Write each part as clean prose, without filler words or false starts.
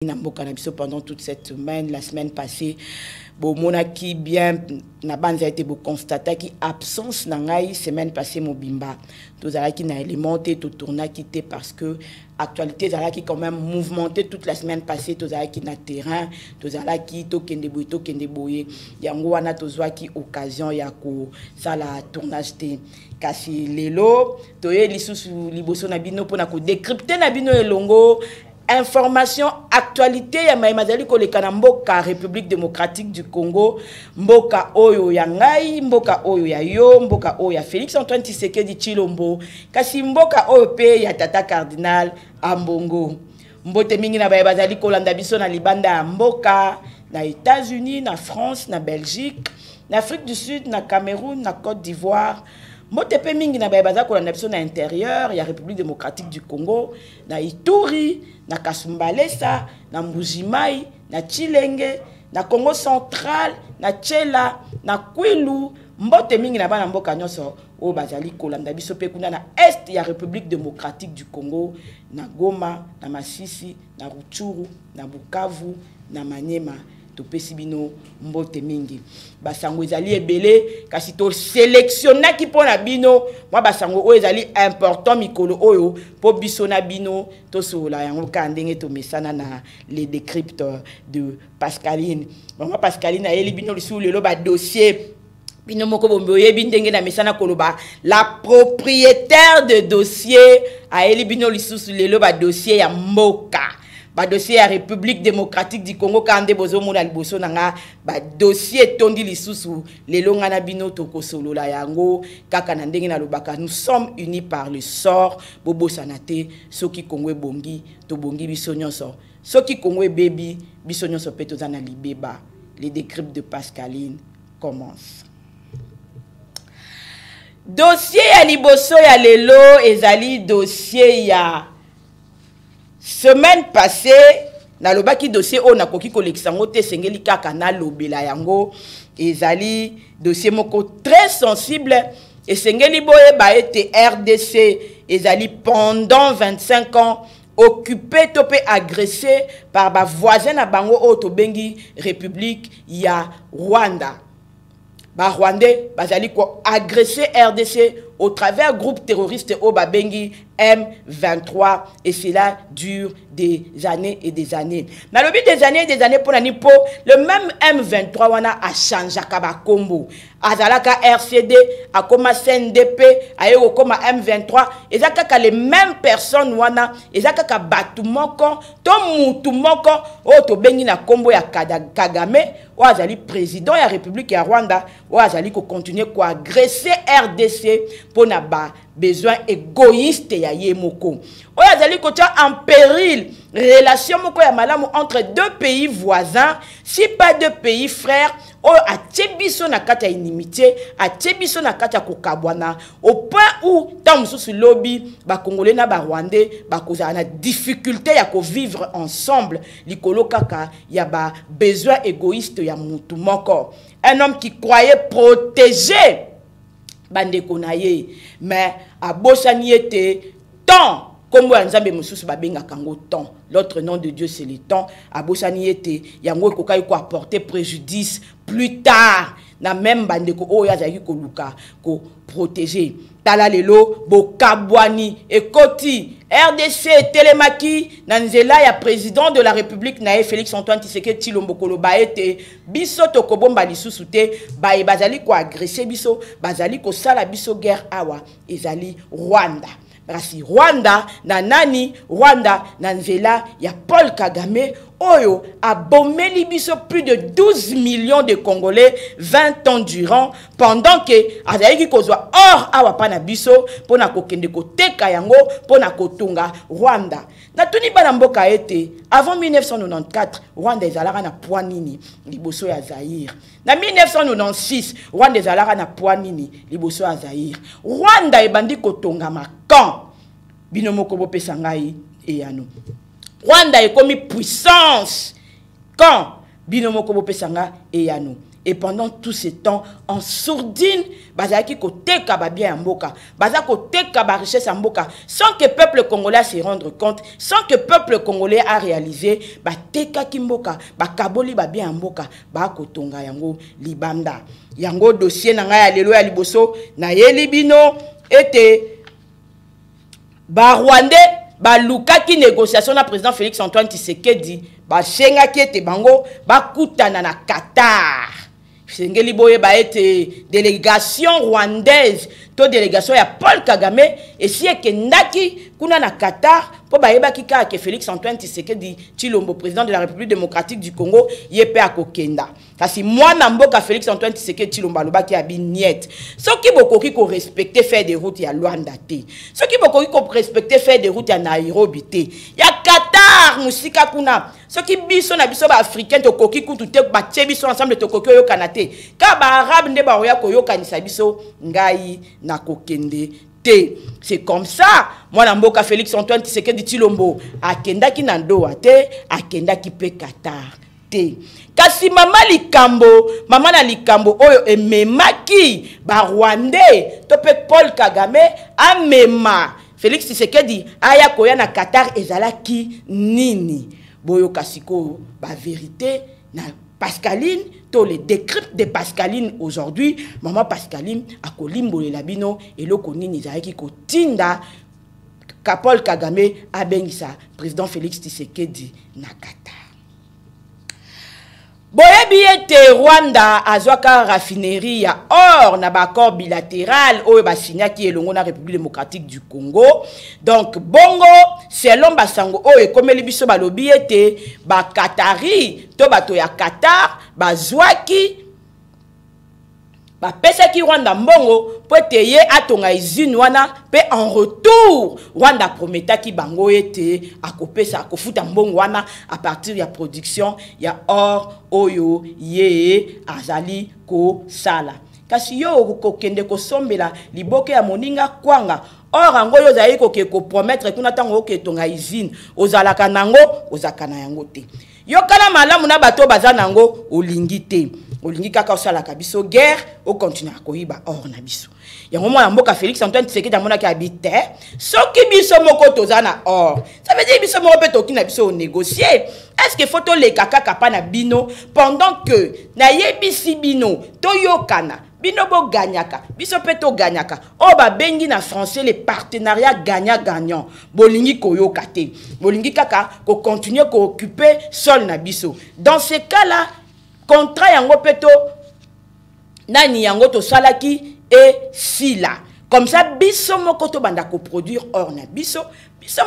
Pendant toute cette semaine, la semaine passée, bon, mon qui bien n'a pas été constaté qui absence n'angai semaine passée mon bimba. Tous les qui n'a élémenté tout tourna quitté parce que actualité qui quand même mouvementé toute la semaine passée. Tous les qui n'a terrain, tous les qui token de boye. Yango wana tozwa qui occasion ya ko ça la tournage te kasi lelo toye lisusu liboso na bino pona ko décrypter na bino elongo. Information, actualité, ya maimazali kolekana mboka République démocratique du Congo, mboka oyo ya ngai, mboka oyo ya yo, mboka oyo ya Félix Antoine Tshisekedi Tshilombo, kasi mboka oyo pe ya Tata Cardinal Ambongo. Mbote mingi na baibazali kolanda biso na libanda ya mboka, na États-Unis, na France, na Belgique, na Afrique du Sud, na Cameroun, na Côte d'Ivoire. Mbote pe mingi na baibazali kolanda biso na intérieur, ya République démocratique du Congo, na Ituri, na Kasumbalesa, na Mbujimai, na Chilenge, na Congo central, na Tchela, na Kwilu, mbote mingi na bana mboka nyonso o bazali kolanda biso pe kuna na est ya République démocratique du Congo, na Goma, na Masisi, na Rutshuru, na Bukavu, na Maniema. Topesi bino mbote mingi basango ezali ebele kasi to sélectionner ki pona bino mwa basango o ezali important mikolo oyo po biso na bino to sola yango ka ndenge to mesana na les décrypteurs de Pascaline. Maman Pascaline a eli bino lisu lelo ba dossier bino moko bombe oyebi ndenge na mesana koloba la propriétaire de dossier a eli bino lisu lelo ba dossier ya mboka. Ba dossier ya République démocratique du Congo kande bozo mona liboso nanga ba dossier tondi lisusu lelo ngana bino toko solo la yango kaka na ndenge na lobaka nous sommes unis par le sort bobo sanate soki Congo bongi to bongi biso nyonso soki Congo baby biso nyonso pe tozana libeba. Les décryptes de Pascaline commence. Dossier ya liboso ya lelo ezali dossier ya semaine passée, na lobaki dossier on a koki koleksango te sengeli kaka na lobela yango ezali dossier moko très sensible et sengeli boye ba été RDC ezali pendant 25 ans occupé topé agressé par ba voisin na bango o to bengi République ya Rwanda. Ba Rwandais bazali ko agressé RDC au travers groupe terroriste au Babengi M23 et cela dure des années et des années. Dans le but des années et des années pour l'anipo, le même M23 wana a changé kaba combo. Azalaka RCD, a koma CNDP, a eu koma M23, et zaka les mêmes personnes wana, et zaka batumoko, to mutumoko, o to bengi na combo ya Kagame, ou azali président ya République ya Rwanda, ou azali ko continuer ko agresser RDC pour na ba besoin égoïste ya yemoko. O azali ko tia en péril relation moko ya malamu entre deux pays voisins, si pas deux pays frères, o atiebiso na kata inimitié, atiebiso na kata kokabwana, au point où tant mususu lobby ba congolais na ba rwandais ba koza na difficulté ya ko vivre ensemble, likolo kaka ya ba besoin égoïste ya mutu moko. Un homme qui croyait protéger bande konaye, mais a bosani était tant comme Nzambe mususu babenga kango temps. L'autre nom de Dieu c'est le temps. A bosani était yango kokai ko apporter préjudice plus tard. Na même bande ko oya zaki ko luka ko protéger. Tala lelo bokabwani ekoti RDC Telemaki nanzela ya président de la République nae Félix Antoine Tshisekedi Tshilombo koloba ete biso tokobomba lisusu te ba bazali ko agresser biso bazali ko sala biso guerre awa ezali Rwanda. Rasi Rwanda na nani Rwanda na nzela ya Paul Kagame oyo a bombé biso plus de 12 millions de Congolais 20 ans durant pendant que azali kozwa or awa pana biso pona kokende koteka yango pona kotunga Rwanda. Na tuni bana mboka ete avant 1994 Rwanda ezalaka na poids nini liboso ya Zaïre. Na 1996 Rwanda ezalaka na poids nini liboso ya Zaïre. Rwanda ebandi kotonga makan bino moko bopesa ngai eyano. Rwanda est comme puissance quand bino moko bopesa nga eyano. Et pendant tout ce temps, en sourdine, bazaki kote ka bien mboka, bazaki kote ka richesse mboka, sans que le peuple congolais se rende compte, sans que le peuple congolais a réalisé, teka ki mboka, kaboli bien mboka, kotonga yango libanda. Yango dossier na ngai ya lelo ya liboso na yelibino ete Rwandais lukaki négociation na président Félix Antoine Tshisekedi shengaki ete bango bakutana na Qatar. Sengeli boye ete délégation rwandaise to délégation ya Paul Kagame esi ekendaki kuna na Qatar po bayebaki ke Félix Antoine Tshisekedi Tshilombo président de la République démocratique du Congo yepe akokenda. Kasi mwana mboka Félix Antoine Tshisekedi Tshilombo alobaki abi niet. Soki bokoki ko respecter faire des routes ya Luanda te. Soki bokoki ko respecter faire des routes ya Nairobi te. Ya Qatar musika kuna. Soki biso na biso ba africain to koki kutu te ba biso ensemble to koki yo kanate. Ka ba arabe nde ba roya ko yo kanisa biso ngai na kokende te. C'est comme ça. Moi na mboka Félix Antoine Tshisekedi Tshilombo akendaki na Ndoa te, akendaki pe Qatar te. Kasi mama na likambo oyo ememaki ba Rwandais to pe Paul Kagame amema Félix Tshisekedi aya koya na Qatar ezalaki nini? Boyo kasiko ba vérité na Pascaline, to les décryptes de Pascaline aujourd'hui, maman Pascaline a kolimbolé la bino et le konini zaiki kotinda Paul Kagame a bengisa président Félix Tshisekedi na Qatar. Boyebi ete Rwanda azwaka raffinerie ya or na accord bilatéral oyo ba signaki elongo na République démocratique du Congo. Donc bongo selon basango oyo komeli biso balobi ete ba Qatari to bato ya Qatar bazwaki ba pesa ki Rwanda mbongo po ete ye atonga usine wana pe en retour Rwanda prometaki bango ete akopesa akofuta mbongo wana à partir ya production ya or oyo ye azali ko sala. Kasi yo kokende ko sombela liboke ya moninga kwanga or ango yo zali ko promettre kuna tango ke tonga usine ozalaka nango ozakana yango te. Yo kala malamu na bato baza nango olingi te. Olingi kaka osala kabiso guerre au continue akoyiba or na biso. Yango mwana mboka Félix Antoine Tshisekedi amona ki habite soki biso moko tozana or. Ça veut dire biso moko pe toki na biso négocier. Est-ce que faut to le kaka kapa na bino pendant que na yebisi bino toyokana bino bo gagnaka biso pe to gagnaka o ba bengi na français les partenariats gagnant-gagnant bolingi koyoka te bolingi kaka ko continuer ko occuper sol na biso. Dans ce cas-là contrat yango peto nani yango to salaki et sila comme ça biso moko to banda ko produire or na biso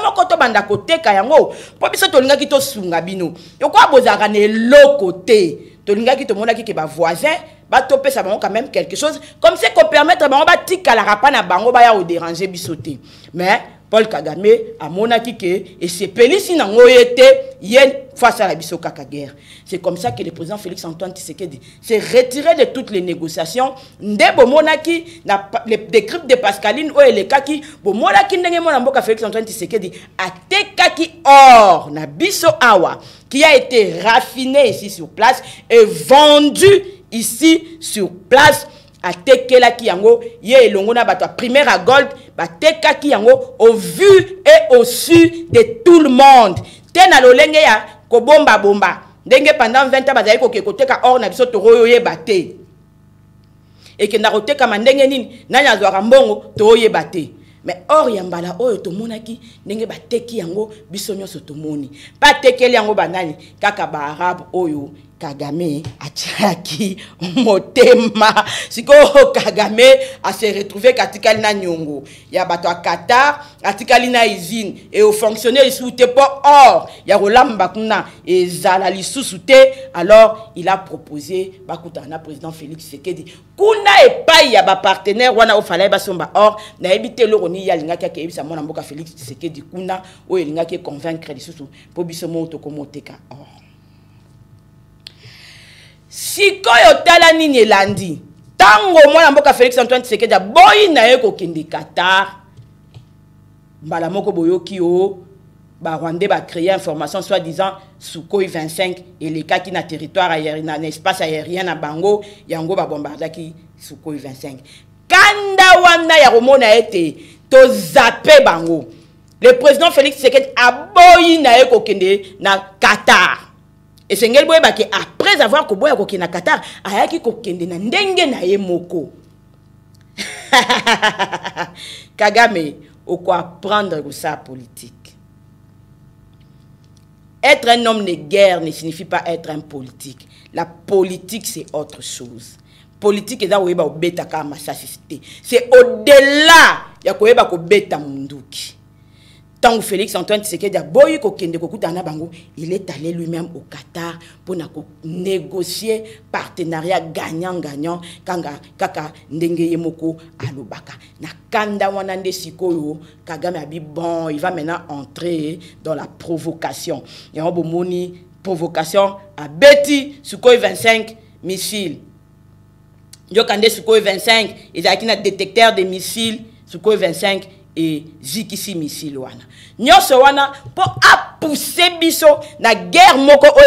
moko to banda ko teka yango po biso to linga ki to sunga bino yo kwa bozaka ne lokote to linga ki to mona ki ke ba voisin ba to pesa bango quand même quelque chose comme c'est qu'on permettre bango ba tika la rapa na bango ba ya o déranger bisoté. Mais Paul Kagame a monaki ke et c'est pelisi na ngoyete yen face à la biso kaka guerre. C'est comme ça que le président Félix Antoine Tshisekedi s'est retiré de toutes les négociations. Ndebo monaki na les décryptes de Pascaline o le kaki bo monaki ndenge mona mboka Félix Antoine Tshisekedi a tekaki or na biso awa qui a été raffiné ici sur place et vendu ici sur place. A tekela ki yango ye elongo na bato primaire à gold ba teka ki yango au vu et au su de tout le monde. Tena lolenge ya ko bomba ndenge pendant 20 ans bazali ko koteka or na biso toroyo ye baté. Et que na koteka mandenge nini nanya zwara mbongo to ye baté. Mais or yambala oyo to monaki ndenge bateki yango biso nyoso to moni. Pa tekeli yango banani kaka ba arabe oyo Kagame atiaki motema siko Kagame a se retrouvé katikali na nyongo ya bato a Qatar atikali na usine et au fonctionnaire sous te pas or ya rolamba kuna ezala lisusu te. Alors il a proposé bakutana président Félix Tshisekedi kuna epai ya ba partenaire wana o fallait basomba or na ebité loroni ya linga kaka ebisa mona mboka Félix Tshisekedi kuna o linga ke convaincre lisusu po biso moto komoteka or. Sikoyo tala nini elandi tango mwana mboka Félix Antoine Tshisekedi boyi na ye kokende Qatar mbala moko boyoki o ba Rwandais ba créer information soi-disant Sukhoi 25 et les cas qui na territoire aérien na espace aérien na bango yango ba bombardaki Sukhoi 25 kanda wana ya romona ete to zappé bango le président Félix Tshisekedi aboyi na ye kokende na Qatar et sengeli boye ba ke après avoir ko boya kokende na Qatar ayaki kokende na ndenge na ye moko Kagame au quoi prendre sa politique. Être un homme de guerre ne signifie pas être un politique. La politique, c'est autre chose. Politique, c'est au-delà de munduki. Tant que Félix Antoine Tshisekedi a boyi kokende kokutana bango, il est allé lui-même au Qatar pour négocier partenariat gagnant-gagnant kanga kaka ndenge yemoko alobaka. Na kanda wana nde sikoyo Kagame abi bon, il va maintenant entrer dans la provocation. Ya bomoni provocation à Betty Sukhoi 25 missiles. Yo kande Sukhoi 25, ils a un détecteur de missiles Sukhoi 25 et zikisi missile wana nyoso wana pour pousser biso na guerre moko o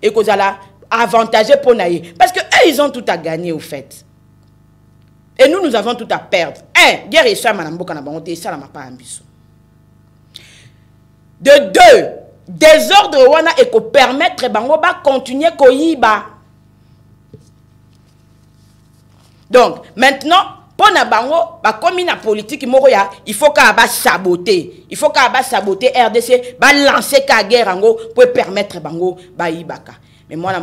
ekozala avantageux pour naie parce que eux ils ont tout à gagner au fait et nous avons tout à perdre. Guerre et ça manamboka na bango te ça la ma pas ambition. De deux, désordre wana et ko permettre bango ba continuer koyiba. Donc maintenant pour na bango ba comme na politique moko ya il faut ka ba saboter RDC ba lancer ka guerre ango pour permettre bango ba ibaka. Mais moi na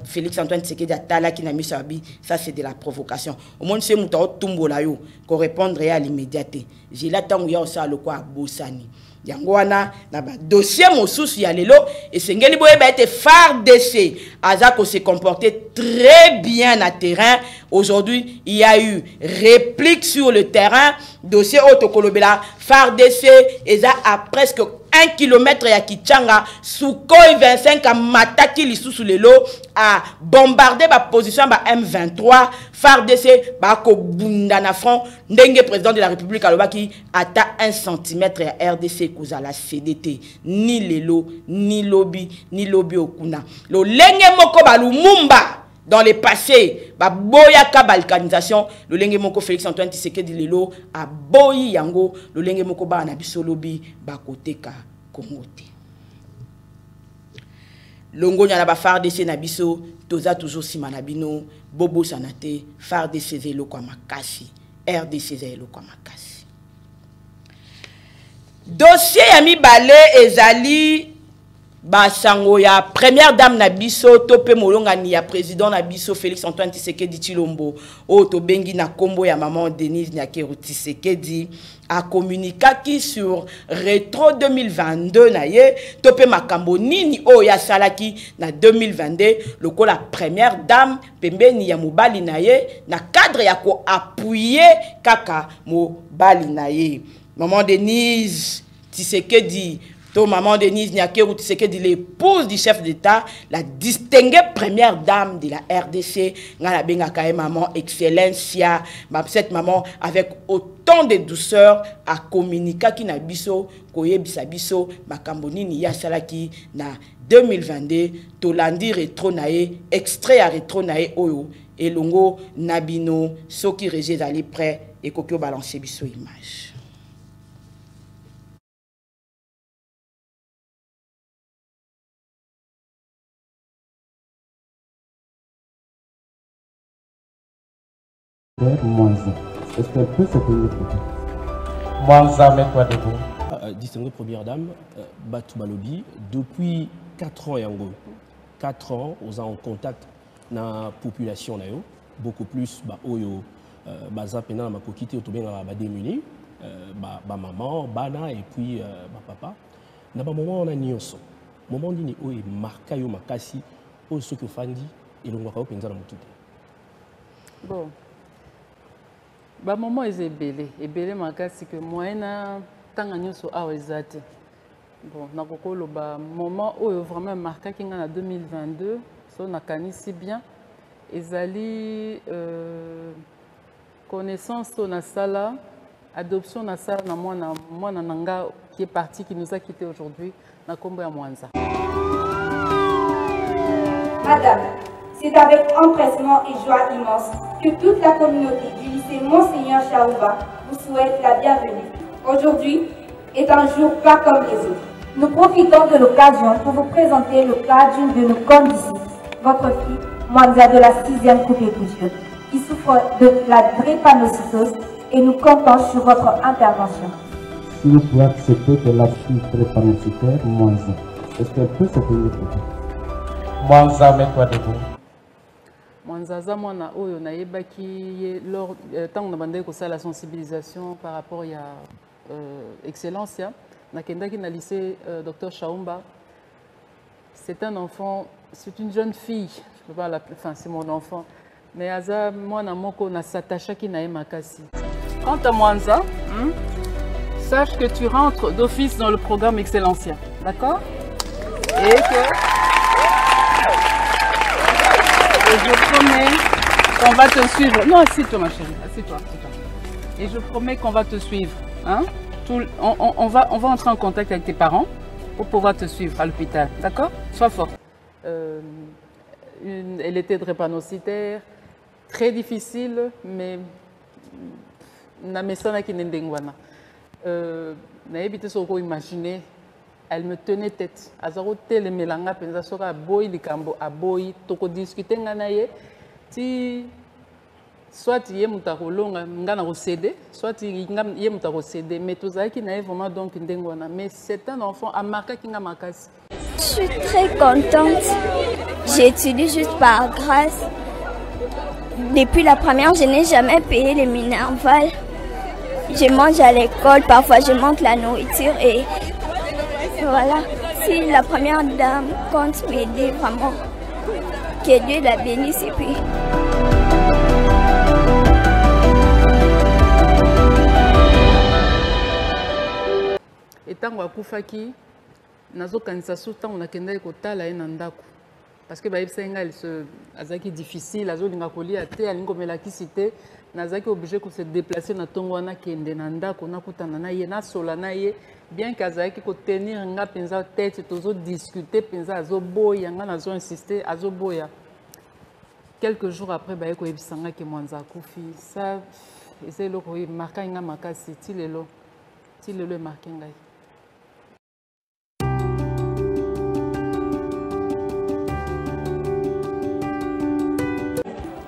Félix Antoine Tshisekedi atala ki na misabi ça c'est de la provocation. Au monde c'est muta tumbola yo ko répondre à l'immédiateté. J'ai la tango ya ça le quoi bosani. Yango wana na ba dossier mosusu ya lelo et sengeli boye ba été FARDC Azako s'est comporté très bien à terrain. Aujourd'hui, il y a eu réplique sur le terrain, dossier autocolobela FARDC et ça à presque 1 km ya Kichanga Sukhoi 25 a mataki lisusu lelo a bombardé ba position ba M23 FARDC ba ko bunda na front ndenge président de la République alobaki ata 1 cm ya RDC kozala CDT ni lelo ni lobby okuna lo lenge moko ba Lumumba dans le passé ba boyaka balkanisation lo lenge moko Félix Antoine Tshisekedi lelo a boyi yango lo lenge moko ba na biso lobby ba koteka Congo te longo nya na ba FARDC na biso toza toujours sima na bino bobo sanate FARDC zelo kwa makasi RDC zelo kwa makasi dossier ya mibale ezali basango ya première dame na biso tope molonga ni ya président na biso Félix Antoine Tshisekedi Tshilombo o to bengi na kombo ya maman Denise Nyakeru Tshisekedi a communiqué sur rétro 2022 na ye tope makambo nini o ya salaki na 2022 lokola première dame pembeni ya mobali na ye na cadre ya ko appuyer kaka mobali na ye maman Denise Tshisekedi to maman Denise Nyakeru Tshisekedi, l'épouse du chef d'État, la distinguée première dame de la RDC, ngana benga kae maman Excellencia, cette maman avec autant de douceur a communiqué ki na biso koyebisa biso makambo nini ya salaki na 2022 tolandi rétro nae extrait à rétro nae oyo elongo nabino soki régé zali prêt et kokyo balancer biso image. Est-ce qu'elle peut se tenir debout? Mwanza, mets-toi debout. Distinguée première dame, Batou Balobi, depuis 4 ans, Yango. 4 ans, on est en contact avec la population, beaucoup plus, Oyo, Baza Pena, ma coquille, au démuni, maman, Bana et puis papa. Dans un moment, on a Nyonso. Moment où on est marqué, Makasi, où ce que Fandi et l'on va pas penser dans le tout. Bon. Ba maman est belé makasi que moyena tanga nyonso awa ezate bon nakokolo ba moment oyo vraiment marqué kinga na 2022 so nakani si bien ezali connaissance to na sala adoption na ça na moi nanga qui est parti, qui nous a quittés aujourd'hui na kombo ya Mwanza. Madame, c'est avec empressement et joie immense que toute la communauté du lycée Monseigneur Chaouba vous souhaite la bienvenue. Aujourd'hui est un jour pas comme les autres. Nous profitons de l'occasion pour vous présenter le cas d'une de nos condisciples, votre fille Mwanza de la 6e coupe écoution, qui souffre de la drépanocytose et nous comptons sur votre intervention. Si vous pouvez accepter que la fille drépanocytaire Mwanza, est-ce qu'elle peut se tenir debout? Mwanza, mets-toi debout. Mwanza za mwana oyo na yebaki lors tant on a bandé ko la sensibilisation par rapport à excellence ya na kendaki na lycée Dr Chaumba. C'est un enfant, c'est une jeune fille, je peux pas l'appeler, enfin c'est mon enfant, mais aza mwana moko na s'attacha ki na emakasi. Quant à Mwanza, sache que tu rentres d'office dans le programme Excellencia, d'accord? Et que je promets qu'on va te suivre. Non, assieds-toi ma chérie, assieds-toi. Et je promets qu'on va te suivre. Hein? On va entrer en contact avec tes parents pour pouvoir te suivre à l'hôpital. D'accord? Sois forte. Elle était drépanocytaire, très difficile, mais imaginer. Elle me tenait tête. Azaro tele melanga penza soka boy likambo aboy toko discuter nganaye ti soit yé mutakolonga ngana ko céder soit yé mutako céder mais tozaki na vraiment donc ndengwana mais c'est un enfant à marquer kinga makasi. Je suis très contente. J'étudie juste par grâce. Depuis la première, je n'ai jamais payé les minervales. Je mange à l'école, parfois je manque la nourriture et voilà, si la première dame compte m'aider vraiment, que Dieu la bénisse et puis. Et tant que Koufaki, nazo kanisa souta on a kendé kotala e nandako parce que baïb senga elle se azaki difficile azo linga koli ate alingo melaki cité nazaki obligé de se déplacer na tongo wana kende nandako na kutana na ye na sola na ye bien qu'azaki ko tenir nga penza tête tozo discuter penza azo boya nga nazo insister azo boya. Quelques jours après baïb ko ebisanga ke Mwanza kufi ça c'est le ko marqué nga makasi ti lelo marqué ngai.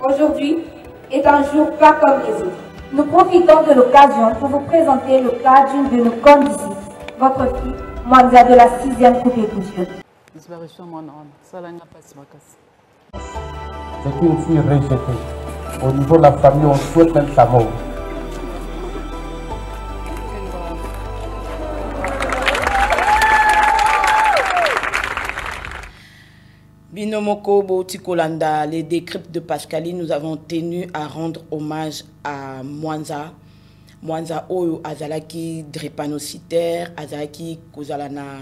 Aujourd'hui est un jour pas comme les autres. Nous profitons de l'occasion pour vous présenter le cas d'une de nos condisciples, votre fille Mwanza de la 6e coupe écoution. C'est une fille rejetée. Au niveau de la famille, on souhaite même sa mort. Binomoko Boutikolanda, les décryptes de Pascaline, nous avons tenu à rendre hommage à Mwanza. Mwanza Oyo Azalaki drépanocytaire, Azalaki Kozalana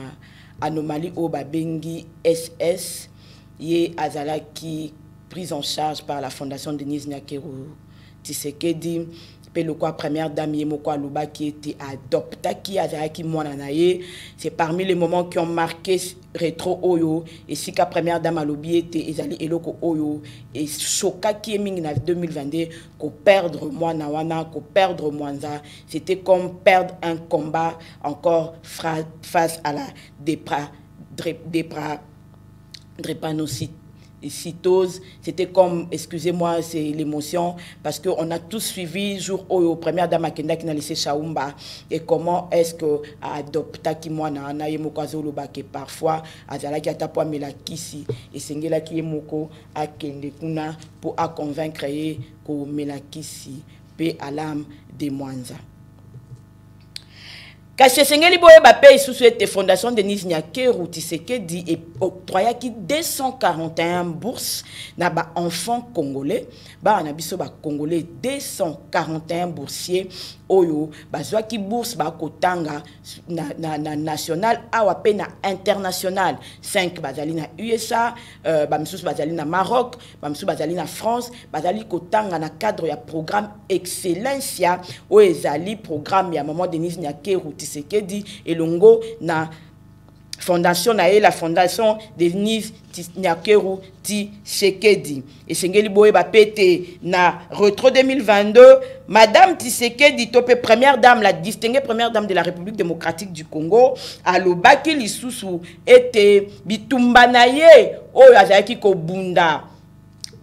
anomalie au Babengi SS, Ye Azalaki prise en charge par la Fondation Denise Nyakeru Tshisekedi. Le quoi première dame Yemoko Aluba qui était adoptée qui Azalaki Mwananaye, c'est parmi les moments qui ont marqué rétro Oyo et si la première dame Alubi était Ezali Eloko Oyo et Choka qui est mingi en 2022 qu'on perdre Mwanawana, qu'on perdre Mwanza, c'était comme perdre un combat encore face à la drépanocytose. C'était comme, excusez-moi, c'est l'émotion, parce qu'on a tous suivi jour au première dame Akenda qui n'a laissé Chaumba et comment est-ce que adopta qui moi na yemokazo loba que parfois azala ki atapwa melakisi et sengela ki yemoko akende kuna pour à convaincre ko melakisi pe à l'âme de Mwanza. Kasi sengeli boye ba paye sous cette fondation Denise Nyakeru Tshisekedi et octroya qui 241 bourses na ba enfants congolais ba na biso ba congolais 241 boursiers oyo bazwa ki bourse ba kotanga na national awa pe na international 5 bazali na USA ba misusu bazali na Maroc ba misusu bazali na France bazali kotanga na cadre ya programme Excellencia o ezali programme ya maman Denise Nyakeru Tshisekedi elongo na fondation na la fondation Denise Nyakeru Tshisekedi et sengeli boye ba pété na retro 2022 madame Tshisekedi topé première dame la distinguée première dame de la République démocratique du Congo alobaki lisusu était bitumba na ye oyo azalaki ko bunda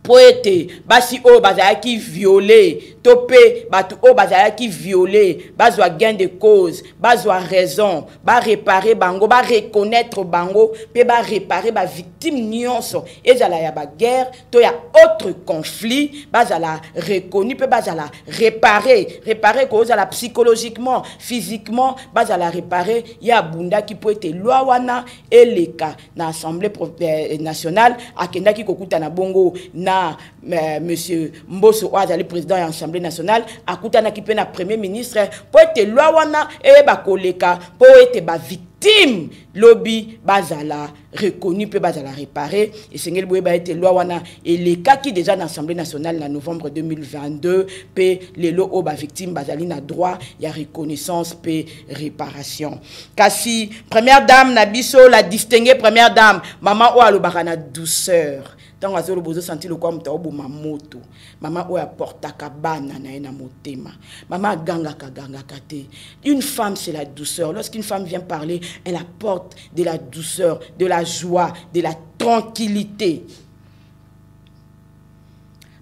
poete basi o bazalaki violé topé batu o bazalaki violé bazwa gain de cause bazwa raison ba réparer bango ba reconnaître bango pe ba réparer ba victime nyonso ezala ya ba guerre to ya autre conflit bazala reconnu pe bazala réparer cause la psychologiquement physiquement bazala réparer ya bunda ki poete loi wana eleka na assemblée nationale akenda ki kokuta na bongo na monsieur Mbosso Ouazali président de l'Assemblée nationale akutana ki pe na premier ministre pour être loi wana e ba koleka pour être ba victime lobby bazala reconnu pe bazala réparé et sengel boye ba être loi wana et les cas qui déjà dans l'Assemblée nationale en novembre 2022 pe les lo o ba victime bazali na droit ya reconnaissance pe réparation kasi première dame na biso la distinguée première dame maman o alobaka na douceur. Tant que vous avez senti le corps, vous avez moto. Maman oya portaka bana na ena motema. Maman ganga kate. Une femme c'est la douceur. Lorsqu'une femme vient parler, elle apporte de la douceur, de la joie, de la tranquillité.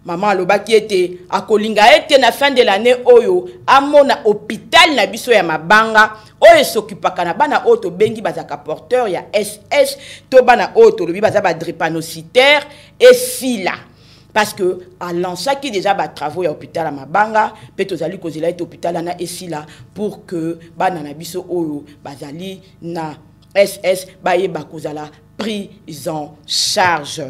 Maman alobaki était à kolinga était na fin de l'année oyo amona hôpital na biso ya mabanga oyo s'occupaka na bana auto bengi bazaka porteur ya SS to bana auto lobi bazaba drépanocytaire et sila parce que à lancaki déjà ba travaux ya hôpital à mabanga pe tozali kozela et hôpital na esila pour que bana na biso oyo bazali na SS baye bakozala pris en charge.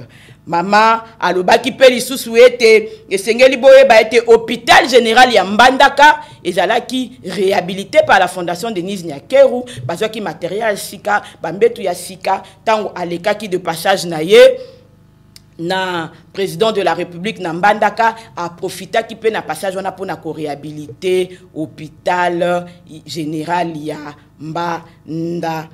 Maman alobaki pe lisusu ete esengeli boye ba ete hôpital général ya Mbandaka ezalaki réhabilité par la fondation Denise Nyakeru bazwaki matériel sika bambetu ya sika tango alekaki de passage na ye na président de la République na Mbandaka a profité qui peut na passage on a pour na réhabiliter hôpital général ya Mbandaka.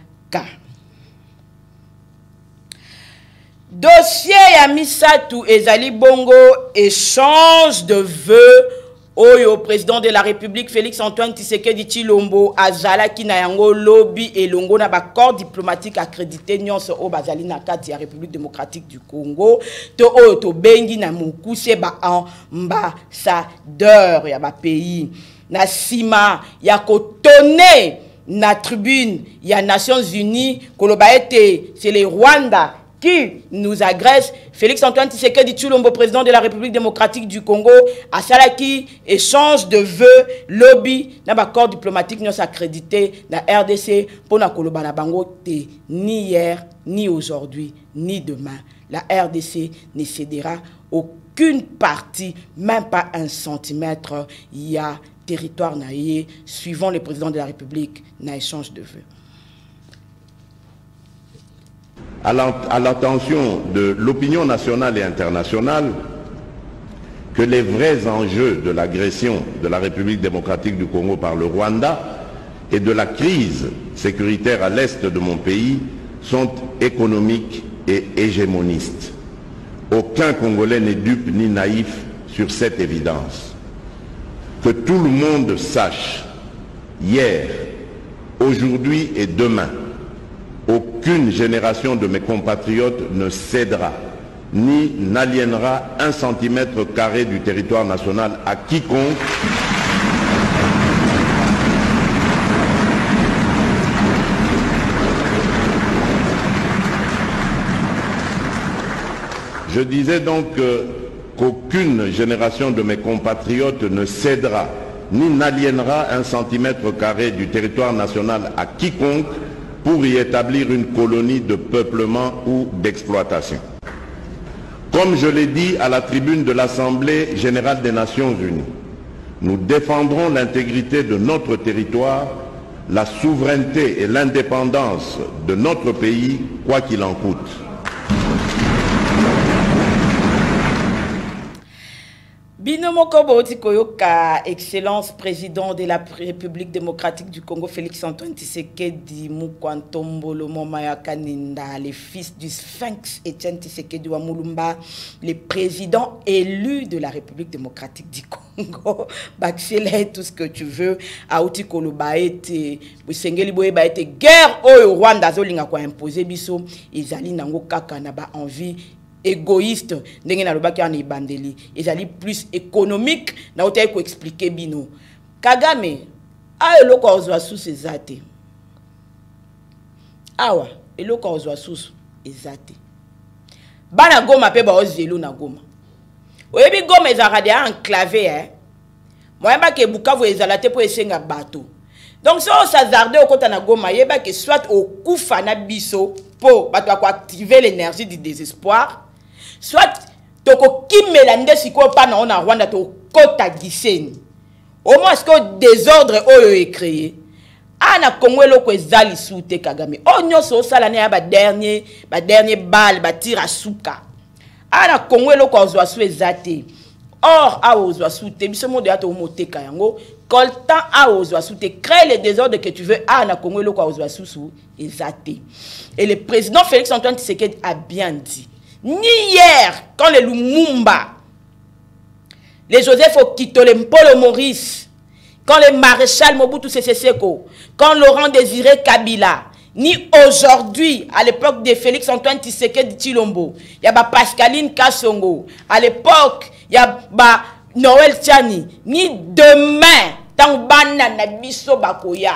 Dossier ya Misatu ezali bongo échange de vœux oyo président de la République Félix Antoine Tshisekedi Tshilombo azalaki na yango lobby elongo na ba corps diplomatique accrédité nyonso o bazali na kati ya République démocratique du Congo to oyo to bengi na mukuse ba ambassadeur ya ba pays na sima ya kotonner na tribune ya Nations Unies koloba ete c'est le Rwanda qui nous agresse. Félix Antoine Tshisekedi Tshilombo, président de la République démocratique du Congo, à Salaki, échange de vœux, lobby, n'a pas corps diplomatique nous accrédité la RDC pour na koloba na bango te ni hier, ni aujourd'hui, ni demain. La RDC ne cédera aucune partie, même pas un centimètre. Il y a territoire naïe, suivant le président de la République, na échange de vœux. À l'attention de l'opinion nationale et internationale que les vrais enjeux de l'agression de la République démocratique du Congo par le Rwanda et de la crise sécuritaire à l'est de mon pays sont économiques et hégémonistes. Aucun Congolais n'est dupe ni naïf sur cette évidence. Que tout le monde sache, hier, aujourd'hui et demain, aucune génération de mes compatriotes ne cédera ni n'aliénera un centimètre carré du territoire national à quiconque Je disais donc qu'aucune génération de mes compatriotes ne cédera ni n'aliénera un centimètre carré du territoire national à quiconque pour y établir une colonie de peuplement ou d'exploitation. Comme je l'ai dit à la tribune de l'Assemblée générale des Nations Unies, nous défendrons l'intégrité de notre territoire, la souveraineté et l'indépendance de notre pays, quoi qu'il en coûte. Binomoko Boti Koyoka, Excellence président de la République démocratique du Congo, Félix-Antoine Tshisekedi Mukwantombolo Momaya Kaninda, les fils du Sphinx Etienne Tshisekedi Wamulumba, les présidents élus de la République démocratique du Congo, Baxele, tout ce que tu veux, Aouti Koloba ete, Busengeli Boeba ete, guerre au Rwanda, Zolinga kwa imposé biso, Izali Nango Kaka Naba envie égoïste ndenge na lobaki en ibandeli ezali plus économique na otaye ko expliquer bino Kagame a eloko ozwa sous ezate awa eloko ozwa sous ezate bana Goma pe ba ozelo na Goma oyebi Goma ezaka de enclavé moyeba ke Bukavu ezala te po esenga bato donc so s'azarder okota na Goma yeba ke soit okufa na biso po bato ko activer l'énergie du désespoir soit toko kimela nde siko pa na ona Rwanda to kota giseni au moins ce que désordre oyo est créé ana Congo eloko ezali soute Kagame o nyoso sala ne ya ba dernier balle ba tir à souka ana Congo eloko ozwa su ezate or a ozwa soute biso monde ya to moteka yango coltan a ozwa soute crée les désordres que tu veux ana Congo eloko ozwa susu ezate et le président Félix-Antoine Tshisekedi a bien dit ni hier, quand les Lumumba, les Joseph Okito, les Mpolo Maurice, quand les maréchal Mobutu Sese Seko, quand Laurent Désiré Kabila, ni aujourd'hui, à l'époque de Félix-Antoine Tshisekedi Tshilombo, il y a Pascaline Kassongo, à l'époque, il y a Noël Tchani, ni demain, tant banana biso bakoya.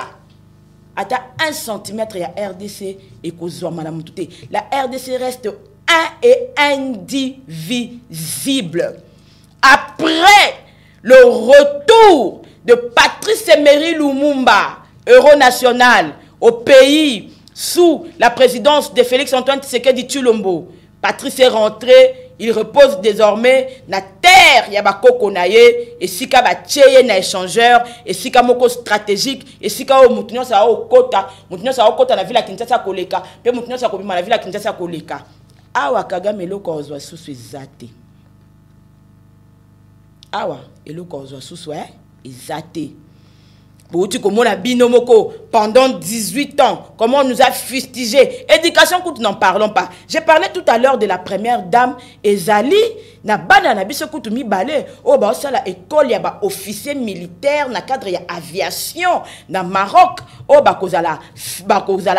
À 1 centimètre, il y a RDC et Kozwa Madame Touté. La RDC reste un et indivisible. Après le retour de Patrice Emery Lumumba, Euronational, au pays sous la présidence de Félix-Antoine Tshisekedi Tshilombo, Patrice est rentré, il repose désormais na terre Yabako Naye, et sika ba tcheye na échangeur, et sika moko stratégique, et sika o mutunyo sa o kota na ville ya Kinshasa koleka, pe mutunyo sa kobima na ville ya Kinshasa koleka. Awa Kagame eloko ozwa susu ezate. Awa eloko ozwa susu ezate. Bouti comme on a binomoko pendant 18 ans, comment on nous a fustigé. Éducation, n'en parlons pas. J'ai parlé tout à l'heure de la première dame Ezali. Na bana na biso kutu mi balé. Oh bah ça la école ya ba officier militaire na cadre ya aviation na Maroc. Oh bah kozala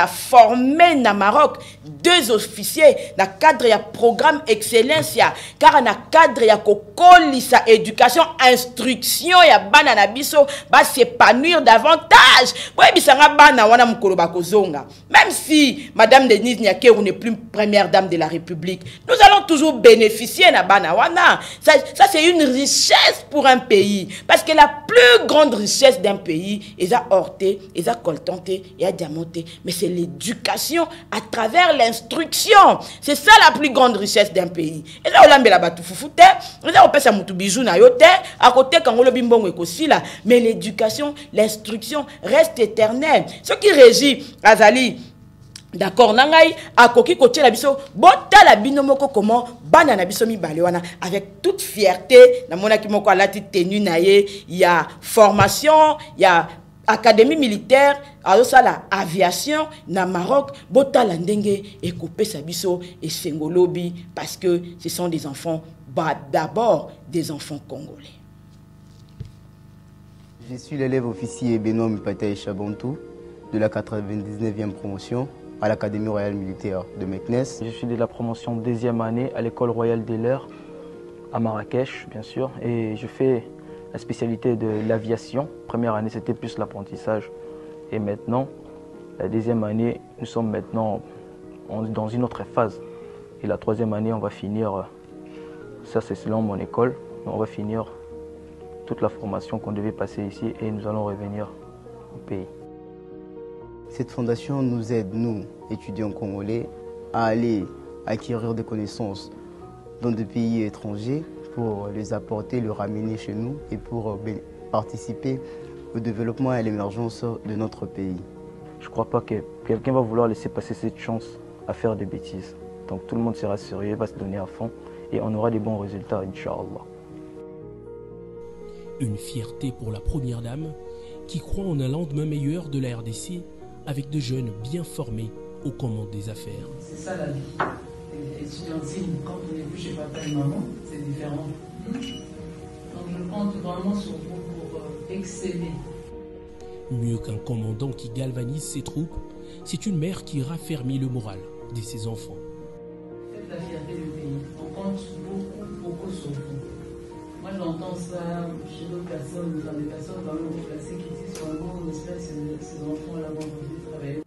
former na Maroc 2 officiers na cadre ya programme excellence ya car na cadre ya kokoli sa éducation instruction ya bana na biso ba s'épanouir davantage. Ouais bisanga bana wana mukolo ba kozonga. Même si madame Denise Nyakeru n'est plus première dame de la République, nous allons toujours bénéficier na bana wana. Ça c'est une richesse pour un pays parce que la plus grande richesse d'un pays est à horté, est à coltanté et à diamanté, mais c'est l'éducation à travers l'instruction. C'est ça la plus grande richesse d'un pays. Et là on l'a la batu fufute, et là on peut sa mutu bijou na yote, à côté quand on le bimbongo ekosi là, mais l'éducation, l'instruction reste éternelle. Ce qui régit Azali, d'accord, nangai akoki kotie la biso bota la binomoko comment bana na biso mi balewana avec toute fierté na mona ki moko alati tenue na ye, il y a formation, il y a académie militaire, alors ça la aviation na Maroc, bota la ndenge et couper sa biso et sengolobi parce que ce sont des enfants, d'abord des enfants congolais. Je suis l'élève officier Benoît Mupataï Chabontou de la 99e promotion à l'Académie royale militaire de Meknes. Je suis de la promotion 2e année à l'école royale des Leurs à Marrakech, bien sûr, et je fais la spécialité de l'aviation. Première année, c'était plus l'apprentissage. Et maintenant, la 2e année, nous sommes maintenant dans une autre phase. Et la 3e année, on va finir, ça c'est selon mon école, on va finir toute la formation qu'on devait passer ici et nous allons revenir au pays. Cette fondation nous aide, nous, étudiants congolais, à aller acquérir des connaissances dans des pays étrangers pour les apporter, les ramener chez nous et pour participer au développement et à l'émergence de notre pays. Je ne crois pas que quelqu'un va vouloir laisser passer cette chance à faire des bêtises. Donc tout le monde sera sérieux, va se donner à fond et on aura des bons résultats, Inch'Allah. Une fierté pour la première dame qui croit en un lendemain meilleur de la RDC avec de jeunes bien formés aux commandes des affaires. C'est ça la vie. Étudiantine, quand on n'est plus chez papa et maman, c'est différent. Donc je compte vraiment sur vous pour exceller. Mieux qu'un commandant qui galvanise ses troupes, c'est une mère qui raffermit le moral de ses enfants. Faites la fierté du pays. On compte beaucoup sur vous. Moi j'entends ça chez d'autres personnes, dans des personnes quand même déplacées qui disent vraiment on espère que ces enfants-là vont venir travailler.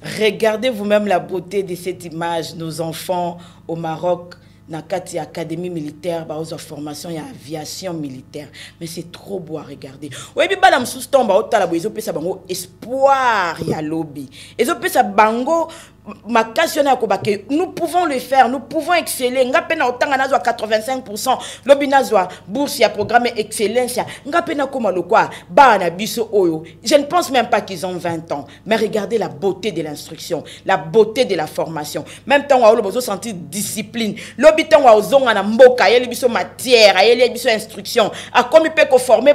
Regardez vous-même la beauté de cette image, nos enfants au Maroc, dans la académie militaire, bah, aux formations, il y a aviation militaire. Mais c'est trop beau à regarder. Oui, puis bah, espoir, il y a lobby. Ils ont ça bango. Nous pouvons le faire, nous pouvons exceller. Nous avons 85%. L'obinazwa, bourse, il y a programme excellence. Je ne pense même pas qu'ils ont 20 ans. Mais regardez la beauté de l'instruction, la beauté de la formation. Même temps, on a senti discipline. L'obitan, on a mboka, il y a matière, il y a instruction. A comme il peut former,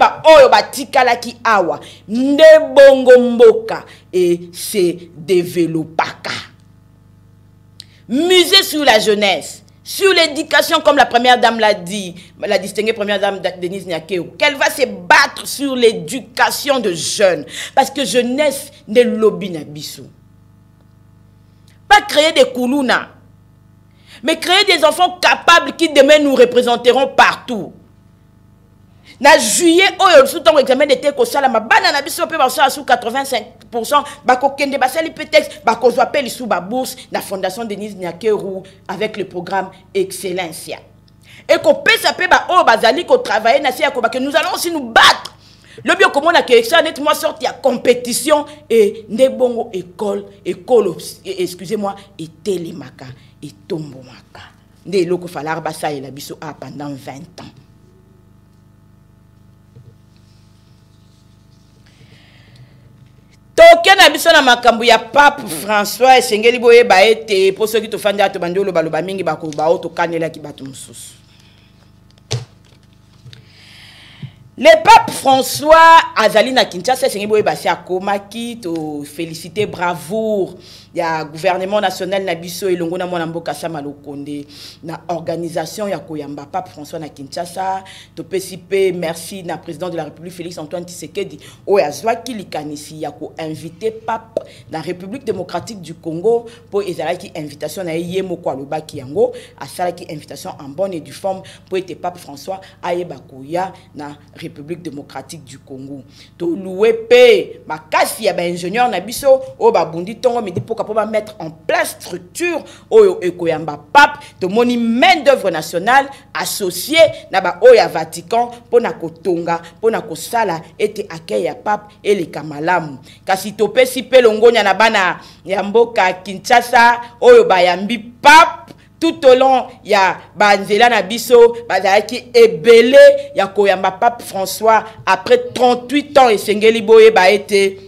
tikala ki awa. Ne bongo mboka et c'est développaka. Musée sur la jeunesse, sur l'éducation, comme la première dame l'a dit, la distinguée première dame Denise Nyakeo, qu'elle va se battre sur l'éducation de jeunes. Parce que jeunesse n'est lobby n'abissou. Pas créer des koulouna, mais créer des enfants capables qui demain nous représenteront partout. Na juillet, sous ton examen d'été, ko sala ma banana biso pe ba sous 85%, ba ko kende ba sali peut-être ba ko appelle sous ba bourse la fondation Denise Nyakero avec le programme Excellencia. Et ko pesa pe ba o bazali ko travailler na sia ko ba que nous allons aussi nous battre. Le bio comment na que ça net moi sorti à compétition et ndebongo école excusez-moi et télémaka et tombomaka. Ndé loko falar ba ça et la biso a pendant 20 ans. Token abiso na makambu ya Pape François esengeli boye ba ete po soki to fanda to bandolo baloba mingi ba ko ba auto kanela ki batu mususu. Le pape François azali na Kinshasa esengeli boye ba si akomaki to féliciter bravoure ya gouvernement national na biso elongo na mwana mboka Sama Lokonde na organisation ya koyamba Pape François na Kinshasa to pesipe merci na président de la République Félix Antoine Tshisekedi o azwaki likanisi ya ko inviter Pape na République démocratique du Congo pour ezalaki invitation na yemo kwa lobaki yango asalaki invitation en bonne et due forme pour ete Pape François ayeba koya na République démocratique du Congo to loué pe makasi ya ba ingénieur na biso o ba bundi tongo medi pour mettre en place structure oyo ekoyamba Pape de moni main d'œuvre nationale associée na ba oya Vatican pona kotonga pona kosala ete accueil ya Pape et les kamalamu kasi topesi pe longonya na bana ya mboka Kinshasa oyo bayambi Pape tout au long ya banzela na biso bazalaki ebele ya koyamba Pape François après 38 ans esengeli boye ba ete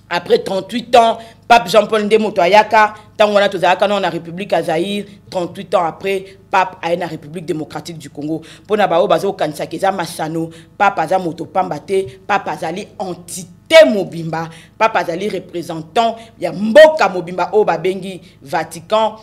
après 38 ans Pape Jean-Paul Ndemoto Ayaka, tant on a tous la République à Zaïre, 38 ans après, Pape a la République démocratique du Congo. Pour Nabao Bazo Kansakeza Massano, Pape Aza Moto Pambate, Pape Azali entité Mobimba, Pape Azali représentant, il y a Mboka Mobimba Oba Bengi Vatican,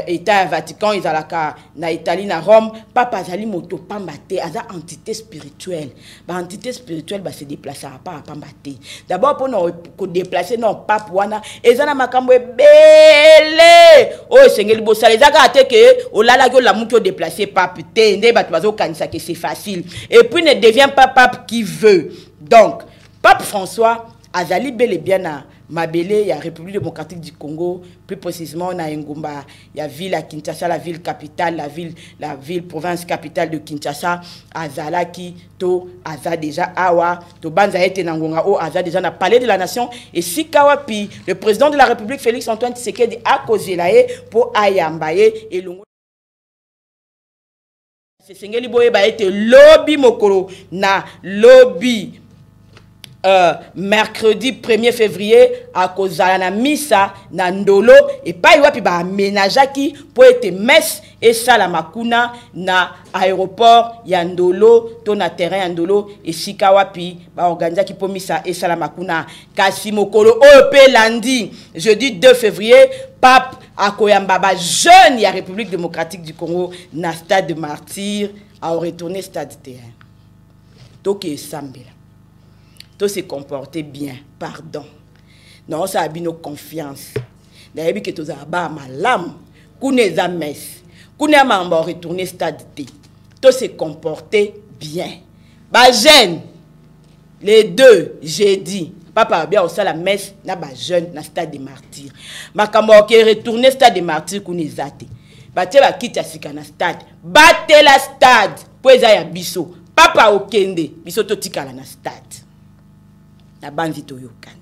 État Vatican, Izalaka, na Italie, na Rome, Pape Azali Moto Pambate, Aza entité spirituelle. Ba entité spirituelle se déplacera pas à Pambate. D'abord pour nous déplacer non Pape Wana, Ezana Makambo belé. Oh Seigneur Bossa, les aga ateke, oh là la mouto déplacer Pape te, ne batwazo kanisa que c'est facile. Et puis ne devient pas Pape qui veut. Donc Pape François Azali bel et bien na mabele, il y a République démocratique du Congo, plus précisément on a Ngumba, il y a ville à Kinshasa, la ville capitale, la ville province capitale de Kinshasa, Azalaki, to Aza déjà Awa, to Banza ete Nangonga, o Aza déjà na palais de la nation, et Sikawapi, le président de la République Félix Antoine Tshisekedi a causé là pour Ayambaye et Longo. C'est Sengeli Boye ba été lobby mokolo na lobby mercredi 1er février à cause de la missa na ndolo et pas wapi ba aménageaki pour être messe et ça la makuna na aéroport ya ndolo to na terrain ya ndolo et sika wapi ba organizaki pour missa et ça la makuna kasi mokolo OP lundi jeudi 2 février pape akoyamba ba jeune ya République démocratique du Congo na stade de Martyrs a retourné stade terrain toke sambela to se comporter bien pardon non ça a bien nos confiance d'ailleurs que tous aba malam kuneza messe kuna mamba retourner stade T to se comporter bien ba jeune les deux jeudi papa bien au la messe na ba jeune na stade des martyrs makambo ke retourner stade des martyrs kuneza te ba te ba kita sika na stade batela la stade poeza ya biso papa okende biso to tikala na stade na banzi to yokane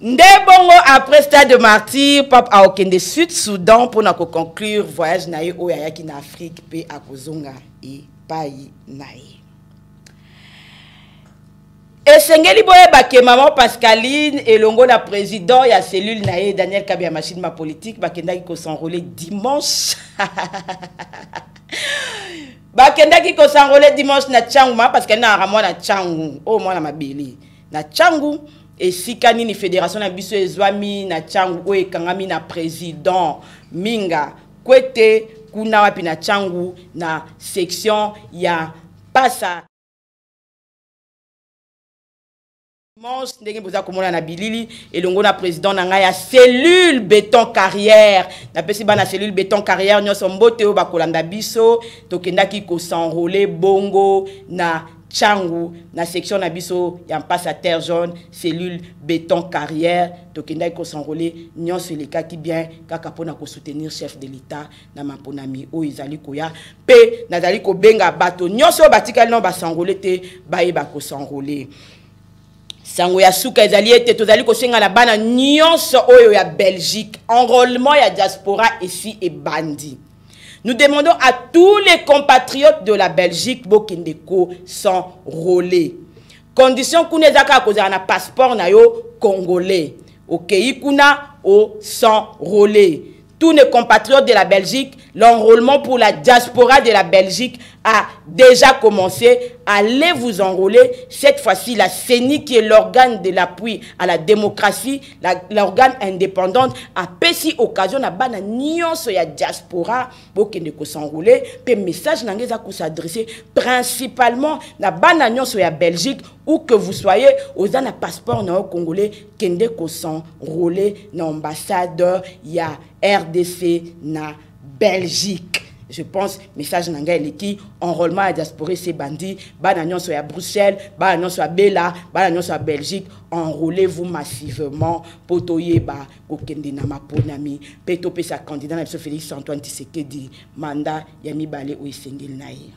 ndebongo après stade de martyr papa a okende Sud Soudan pour na conclure voyage na ye oya ki na Afrique pe akozonga e pai na ye esengeli boye bake maman Pascaline elongo na président ya cellule na ye Daniel Kabia machine ma politique bakendaki ko s'enrôler dimanche bakendaki ko s'enrôler dimanche na Tchangu parce que na ramona na Tchangu o mwana mabeli na Tchangu et sikani ni fédération na biso ezwami na Tchangu o ekangami na président Minga kwete kuna wapi na Tchangu na section ya pasa dimanche ndenge boza komona na bilili elongo na président na ngai ya cellule béton carrière na pesi ba na cellule béton carrière nyonso mbote o bakolanda biso tokendaki ko s'enrôler bongo na Tchangu na section na biso ya mpasa terre jaune cellule béton carrière tokendaki ko s'enrôler nyonso elekaki bien kaka pona ko soutenir chef de l'état na maponami o izali koya pe nazali ko benga bato nyonso batikali no ba s'enrôler te ba ko s'enrôler sango ya suka ezali ete tozali kosenga na bana nyonso oyo ya Belgique enrôlement ya diaspora ici et bandi. Nous demandons à tous les compatriotes de la Belgique bokendeko s'enrôler. Condition kunezaka kozala na passeport na yo congolais. OK, kuna o s'enrôler. Tous les compatriotes de la Belgique, l'enrôlement pour la diaspora de la Belgique a déjà commencé. Allez vous enrôler. Cette fois-ci, la CENI, qui est l'organe de l'appui à la démocratie, l'organe indépendant, a pessi occasion à bana nyonso ya diaspora pour qu'il ne s'enrôler. Pe message n'angeza ko s'adresser principalement na bana nyonso ya Belgique où que vous soyez, aux un passeport na congolais kende ko s'enrôler na ambassadeur ya RDC na Belgique. Je pense message nanga eleki enrôlement à diaspora c'est bandit bana nyonso ya Bruxelles bana nyonso ya Bela bana nyonso ya Belgique enrôlez-vous massivement pour toyeba kokende na maponami pe to pesa candidat na biso Félix Antoine Tshisekedi mandat ya mibale o esengeli na ye.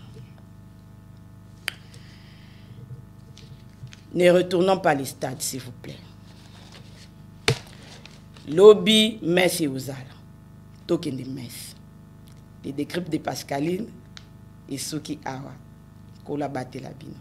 Ne retournons pas les stades s'il vous plaît. Lobby Messi Ouzala tokende Messi les décryptes de Pascaline et Souki Awa. Kola Bate Labino.